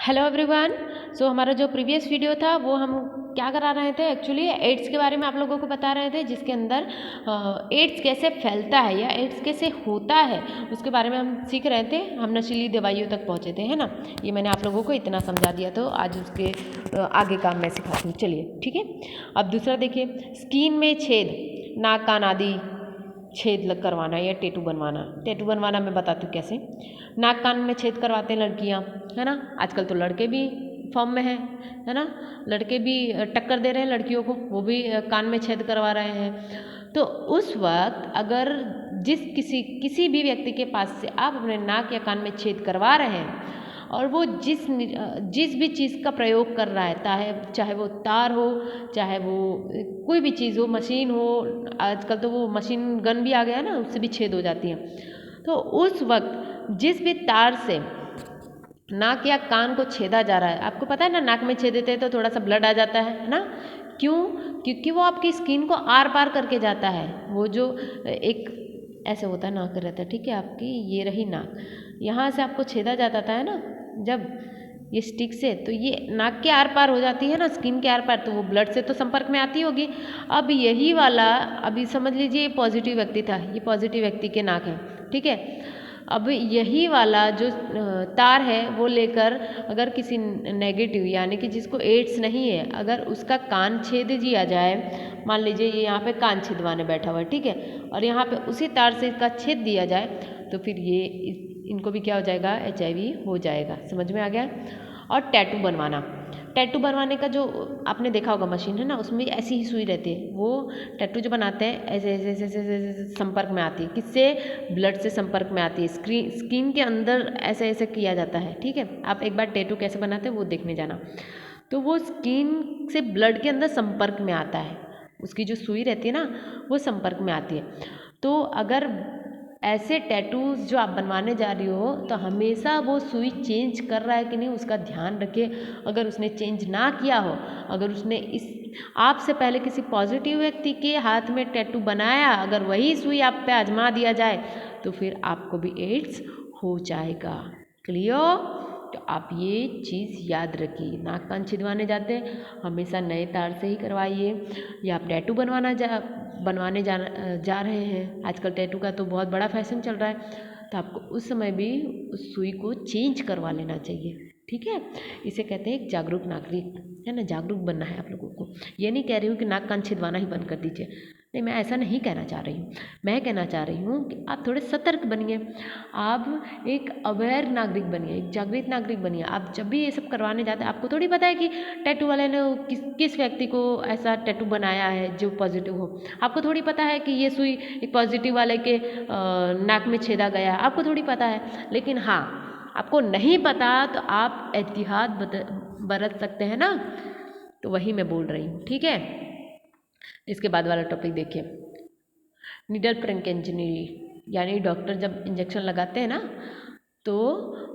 Hello everyone. सो हमारा जो previous video था वो हम क्या करा रहे थे, एक्चुअली एड्स के बारे में आप लोगों को बता रहे थे, जिसके अंदर एड्स कैसे फैलता है या एड्स कैसे होता है उसके बारे में हम सीख रहे थे। हम नशीली दवाइयों तक पहुँचे थे, है ना। ये मैंने आप लोगों को इतना समझा दिया, तो आज उसके आगे का मैं सिखाती हूँ। चलिए ठीक है। अब दूसरा देखिए, स्किन में छेद, नाक कान आदि छेद करवाना या टैटू बनवाना। टैटू बनवाना मैं बताती हूँ कैसे। नाक कान में छेद करवाते हैं लड़कियाँ, है ना। आजकल तो लड़के भी फॉर्म में है ना। लड़के भी टक्कर दे रहे हैं लड़कियों को, वो भी कान में छेद करवा रहे हैं। तो उस वक्त अगर किसी भी व्यक्ति के पास से आप अपने नाक या कान में छेद करवा रहे हैं और वो जिस भी चीज़ का प्रयोग कर रहा है, चाहे वो तार हो, चाहे वो कोई भी चीज़ हो, मशीन हो, आजकल तो वो मशीन गन भी आ गया है ना, उससे भी छेद हो जाती है। तो उस वक्त जिस भी तार से नाक या कान को छेदा जा रहा है, आपको पता है ना, नाक में छेद देते हैं तो थोड़ा सा ब्लड आ जाता है ना। क्यों? क्योंकि वो आपकी स्किन को आर पार करके जाता है। वो जो एक ऐसे होता है, नाक रहता है, ठीक है, आपकी ये रही नाक, यहाँ से आपको छेदा जाता था, है ना, जब ये स्टिक से, तो ये नाक के आर पार हो जाती है ना, स्किन के आर पार, तो वो ब्लड से तो संपर्क में आती होगी। अब यही वाला, अभी समझ लीजिए ये पॉजिटिव व्यक्ति था, ये पॉजिटिव व्यक्ति के नाक है, ठीक है। अब यही वाला जो तार है वो लेकर अगर किसी नेगेटिव, यानी कि जिसको एड्स नहीं है, अगर उसका कान छेद दिया जाए, मान लीजिए ये यहाँ पे कान छेदवाने बैठा हुआ है, ठीक है, और यहाँ पे उसी तार से इसका छेद दिया जाए, तो फिर ये इनको भी क्या हो जाएगा, HIV हो जाएगा। समझ में आ गया। और टैटू बनवाना, टैटू बनवाने का जो आपने देखा होगा मशीन है ना, उसमें ऐसी ही सुई रहती है। वो टैटू जो बनाते हैं ऐसे ऐसे ऐसे ऐसे ऐसे ऐसे संपर्क में आती है, किससे? ब्लड से संपर्क में आती है। स्किन के अंदर ऐसे ऐसे किया जाता है, ठीक है। आप एक बार टैटू कैसे बनाते हैं वो देखने जाना। तो वो स्किन से ब्लड के अंदर संपर्क में आता है, उसकी जो सुई रहती है ना वो संपर्क में आती है। तो अगर ऐसे टैटूज जो आप बनवाने जा रही हो, तो हमेशा वो सुई चेंज कर रहा है कि नहीं उसका ध्यान रखिए। अगर उसने चेंज ना किया हो, अगर उसने इस आपसे पहले किसी पॉजिटिव व्यक्ति के हाथ में टैटू बनाया, अगर वही सुई आप पे आजमा दिया जाए, तो फिर आपको भी एड्स हो जाएगा। क्लियर? तो आप ये चीज़ याद रखिए। नाक कान छिदवाने जाते हैं हमेशा नए तार से ही करवाइए, या आप टैटू बनवाने जा रहे हैं, आजकल टैटू का तो बहुत बड़ा फैशन चल रहा है, तो आपको उस समय भी उस सुई को चेंज करवा लेना चाहिए, ठीक है। इसे कहते हैं एक जागरूक नागरिक, है ना। जागरूक बनना है आप लोगों को। ये नहीं कह रही हूँ कि नाक कान छिदवाना ही बंद कर दीजिए, नहीं, मैं ऐसा नहीं कहना चाह रही हूँ। मैं कहना चाह रही हूँ कि आप थोड़े सतर्क बनिए, आप एक अवेयर नागरिक बनिए, एक जागृत नागरिक बनिए। आप जब भी ये सब करवाने जाते हैं, आपको थोड़ी पता है कि टैटू वाले ने किस व्यक्ति को ऐसा टैटू बनाया है जो पॉजिटिव हो। आपको थोड़ी पता है कि ये सुई एक पॉजिटिव वाले के नाक में छेदा गया, आपको थोड़ी पता है। लेकिन हाँ, आपको नहीं पता तो आप एहतियात बरत सकते हैं ना, तो वही मैं बोल रही हूँ, ठीक है। इसके बाद वाला टॉपिक देखिए, नीडल प्रिंक इंजरी, यानी डॉक्टर जब इंजेक्शन लगाते हैं ना, तो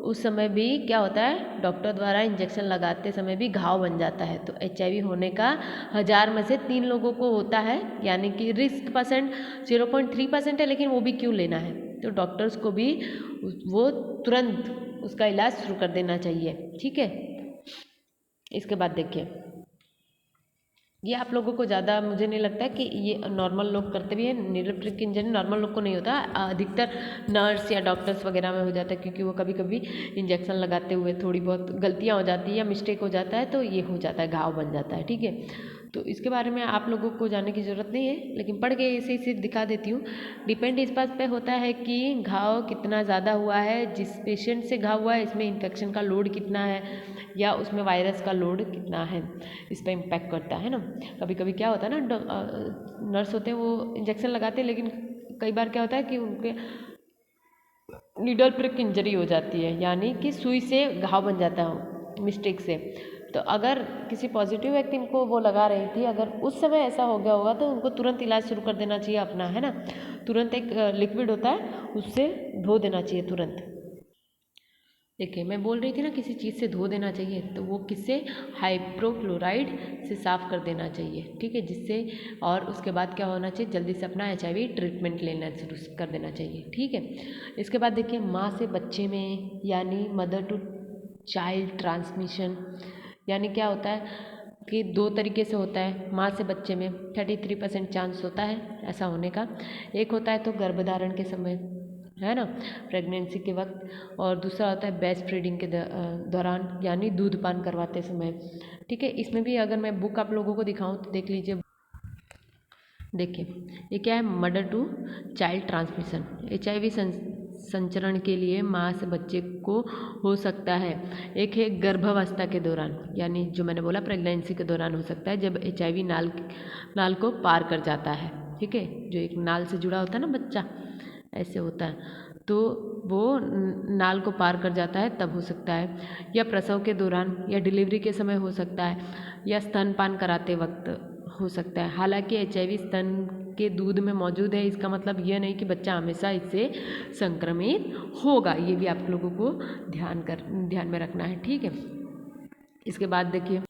उस समय भी क्या होता है, डॉक्टर द्वारा इंजेक्शन लगाते समय भी घाव बन जाता है। तो HIV होने का 1000 में से 3 लोगों को होता है, यानी कि रिस्क परसेंट 0.3% है, लेकिन वो भी क्यों लेना है। तो डॉक्टर्स को भी वो तुरंत उसका इलाज शुरू कर देना चाहिए, ठीक है। इसके बाद देखिए, ये आप लोगों को ज़्यादा मुझे नहीं लगता है कि ये नॉर्मल लोग करते भी हैं। नीडल प्रिक इंजरी नॉर्मल लोग को नहीं होता, अधिकतर नर्स या डॉक्टर्स वगैरह में हो जाता है, क्योंकि वो कभी कभी इंजेक्शन लगाते हुए थोड़ी बहुत गलतियाँ हो जाती है या मिस्टेक हो जाता है, तो ये हो जाता है, घाव बन जाता है, ठीक है। तो इसके बारे में आप लोगों को जानने की ज़रूरत नहीं है, लेकिन पढ़ के इसे सिर्फ दिखा देती हूँ। डिपेंड इस बात पे होता है कि घाव कितना ज़्यादा हुआ है, जिस पेशेंट से घाव हुआ है इसमें इन्फेक्शन का लोड कितना है, या उसमें वायरस का लोड कितना है, इस पर इम्पैक्ट करता है ना। कभी कभी क्या होता है ना, नर्स होते हैं वो इंजेक्शन लगाते हैं, लेकिन कई बार क्या होता है कि उनके नीडल प्रिक इंजरी हो जाती है, यानी कि सुई से घाव बन जाता है मिस्टेक से। तो अगर किसी पॉजिटिव व्यक्ति को वो लगा रही थी, अगर उस समय ऐसा हो गया होगा, तो उनको तुरंत इलाज शुरू कर देना चाहिए अपना, है ना। तुरंत एक लिक्विड होता है उससे धो देना चाहिए तुरंत। देखिए, मैं बोल रही थी ना किसी चीज़ से धो देना चाहिए, तो वो किससे? हाइड्रोक्लोराइड से साफ़ कर देना चाहिए, ठीक है, जिससे, और उसके बाद क्या होना चाहिए, जल्दी से अपना HIV ट्रीटमेंट लेना शुरू कर देना चाहिए, ठीक है। इसके बाद देखिए, माँ से बच्चे में, यानी मदर टू चाइल्ड ट्रांसमिशन, यानी क्या होता है कि 2 तरीके से होता है। माँ से बच्चे में 33% चांस होता है ऐसा होने का। एक होता है तो गर्भधारण के समय, है ना, प्रेगनेंसी के वक्त, और दूसरा होता है ब्रेस्ट फीडिंग के दौरान, यानी दूध पान करवाते समय। ठीक है, इसमें भी अगर मैं बुक आप लोगों को दिखाऊं तो देख लीजिए। देखिए ये क्या है, mother to child transmission. HIV संचरण के लिए माँ से बच्चे को हो सकता है। एक है गर्भावस्था के दौरान, यानी जो मैंने बोला प्रेगनेंसी के दौरान हो सकता है, जब HIV नाल को पार कर जाता है। ठीक है, जो एक नाल से जुड़ा होता है ना बच्चा, ऐसे होता है, तो वो नाल को पार कर जाता है तब हो सकता है, या प्रसव के दौरान, या डिलीवरी के समय हो सकता है, या स्तनपान कराते वक्त हो सकता है। हालांकि HIV स्तन के दूध में मौजूद है, इसका मतलब यह नहीं कि बच्चा हमेशा इससे संक्रमित होगा। ये भी आप लोगों को ध्यान में रखना है। ठीक है, इसके बाद देखिए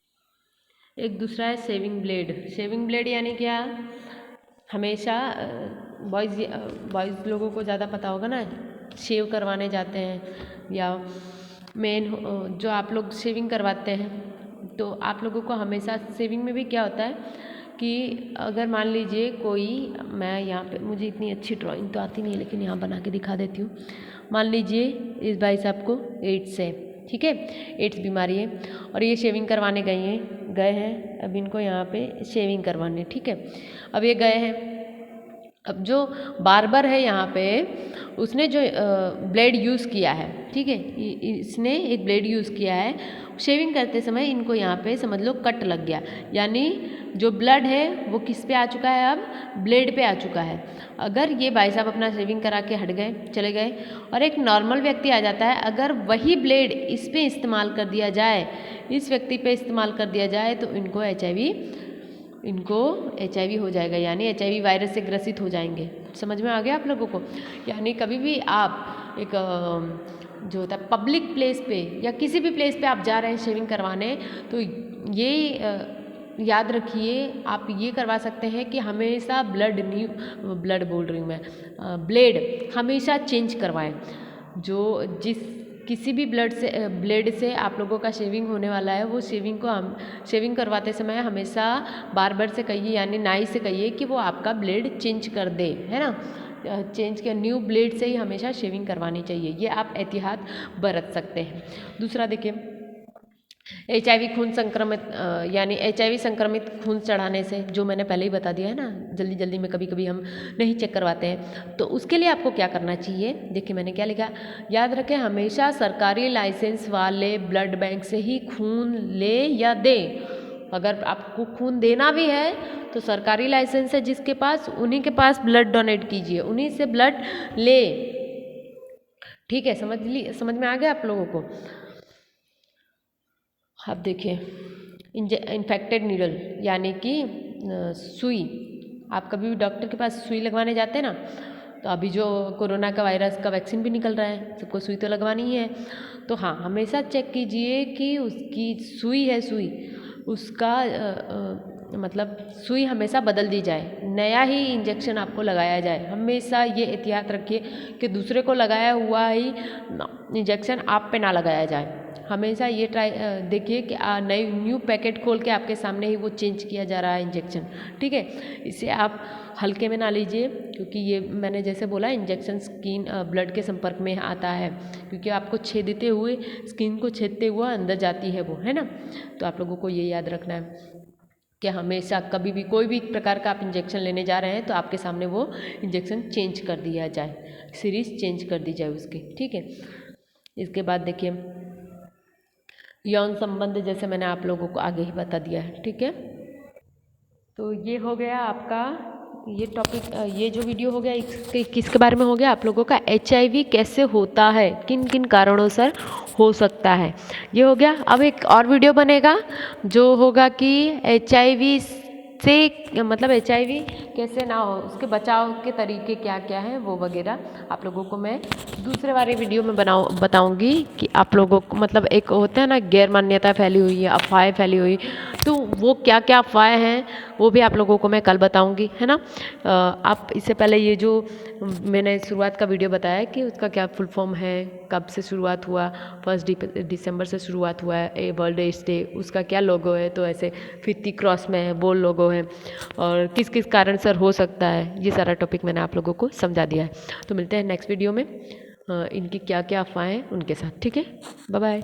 एक दूसरा है शेविंग ब्लेड। शेविंग ब्लेड यानी क्या, हमेशा बॉयज़ लोगों को ज़्यादा पता होगा ना, शेव करवाने जाते हैं, या मेन जो आप लोग शेविंग करवाते हैं, तो आप लोगों को हमेशा शेविंग में भी क्या होता है कि अगर मान लीजिए कोई, मैं यहाँ पे, मुझे इतनी अच्छी ड्राइंग तो आती नहीं है लेकिन यहाँ बना के दिखा देती हूँ। मान लीजिए इस भाई साहब को एड्स है, ठीक है, एड्स बीमारी है, और ये शेविंग करवाने गए हैं। अब इनको यहाँ पे शेविंग करवाने, ठीक है, अब ये गए हैं। अब जो बार्बर है यहाँ पे, उसने जो ब्लेड यूज़ किया है, ठीक है, इसने एक ब्लेड यूज़ किया है, शेविंग करते समय इनको यहाँ पे समझ लो कट लग गया, यानी जो ब्लड है वो किस पे आ चुका है, अब ब्लेड पे आ चुका है। अगर ये भाई साहब अपना शेविंग करा के हट गए, चले गए, और एक नॉर्मल व्यक्ति आ जाता है, अगर वही ब्लेड इस पे इस्तेमाल कर दिया जाए, इस व्यक्ति पे इस्तेमाल कर दिया जाए, तो इनको HIV हो जाएगा, यानी HIV वायरस से ग्रसित हो जाएंगे। समझ में आ गया आप लोगों को? यानी कभी भी आप एक जो होता है पब्लिक प्लेस पे या किसी भी प्लेस पे आप जा रहे हैं शेविंग करवाने, तो ये याद रखिए, आप ये करवा सकते हैं कि हमेशा ब्लेड हमेशा चेंज करवाएं। जो किसी भी ब्लेड से आप लोगों का शेविंग होने वाला है, वो शेविंग करवाते समय हमेशा बार्बर से कहिए, यानी नाई से कहिए कि वो आपका ब्लेड चेंज कर दे, है ना, चेंज किया, न्यू ब्लेड से ही हमेशा शेविंग करवानी चाहिए। ये आप एहतियात बरत सकते हैं। दूसरा देखिए, HIV खून संक्रमित यानी HIV संक्रमित खून चढ़ाने से, जो मैंने पहले ही बता दिया है ना, जल्दी में कभी हम नहीं चेक करवाते हैं, तो उसके लिए आपको क्या करना चाहिए। देखिए मैंने क्या लिखा, याद रखें, हमेशा सरकारी लाइसेंस वाले ब्लड बैंक से ही खून ले या दे। अगर आपको खून देना भी है तो सरकारी लाइसेंस है जिसके पास, उन्हीं के पास ब्लड डोनेट कीजिए, उन्हीं से ब्लड ले। ठीक है, समझ में आ गया आप लोगों को? अब देखिए, इन्फेक्टेड नीडल यानी कि सुई। आप कभी भी डॉक्टर के पास सुई लगवाने जाते हैं ना, तो अभी जो कोरोना का वायरस का वैक्सीन भी निकल रहा है, सबको सुई तो लगवानी ही है। तो हाँ, हमेशा चेक कीजिए कि उसकी सुई उसका मतलब सुई हमेशा बदल दी जाए, नया ही इंजेक्शन आपको लगाया जाए। हमेशा ये एहतियात रखिए कि दूसरे को लगाया हुआ ही इंजेक्शन आप पे ना लगाया जाए। हमेशा ये देखिए कि न्यू पैकेट खोल के आपके सामने ही वो चेंज किया जा रहा है इंजेक्शन, ठीक है। इसे आप हल्के में ना लीजिए, क्योंकि ये मैंने जैसे बोला, इंजेक्शन स्किन ब्लड के संपर्क में आता है, क्योंकि आपको छेदते हुए, स्किन को छेदते हुए अंदर जाती है वो, है ना। तो आप लोगों को ये याद रखना है कि हमेशा कभी भी कोई भी प्रकार का आप इंजेक्शन लेने जा रहे हैं तो आपके सामने वो इंजेक्शन चेंज कर दिया जाए, सीरीज चेंज कर दी जाए उसकी, ठीक है। इसके बाद देखिए, यौन संबंध, जैसे मैंने आप लोगों को आगे ही बता दिया है, ठीक है। तो ये हो गया आपका ये टॉपिक, ये जो वीडियो हो गया किसके बारे में हो गया, आप लोगों का HIV कैसे होता है, किन किन कारणों से हो सकता है, ये हो गया। अब एक और वीडियो बनेगा जो होगा कि HIV से, मतलब HIV कैसे ना हो, उसके बचाव के तरीके क्या क्या हैं वो वगैरह आप लोगों को मैं दूसरे वाले वीडियो में बताऊंगी कि आप लोगों को मतलब एक होता है ना गैर मान्यता फैली हुई है, अफवाहें फैली हुई, तो वो क्या क्या अफवाहें हैं वो भी आप लोगों को मैं कल बताऊंगी, है ना। आप इससे पहले ये जो मैंने शुरुआत का वीडियो बताया कि उसका क्या फुल फॉर्म है, कब से शुरुआत हुआ, 1 दिसंबर से शुरुआत हुआ है वर्ल्ड एड्स डे, उसका क्या लोगो है, तो ऐसे फिफ्टी क्रॉस में है वो लोगो है, और किस किस कारण सर हो सकता है, ये सारा टॉपिक मैंने आप लोगों को समझा दिया है। तो मिलते हैं नेक्स्ट वीडियो में इनकी क्या क्या अफवाहें हैं उनके साथ, ठीक है। Bye bye.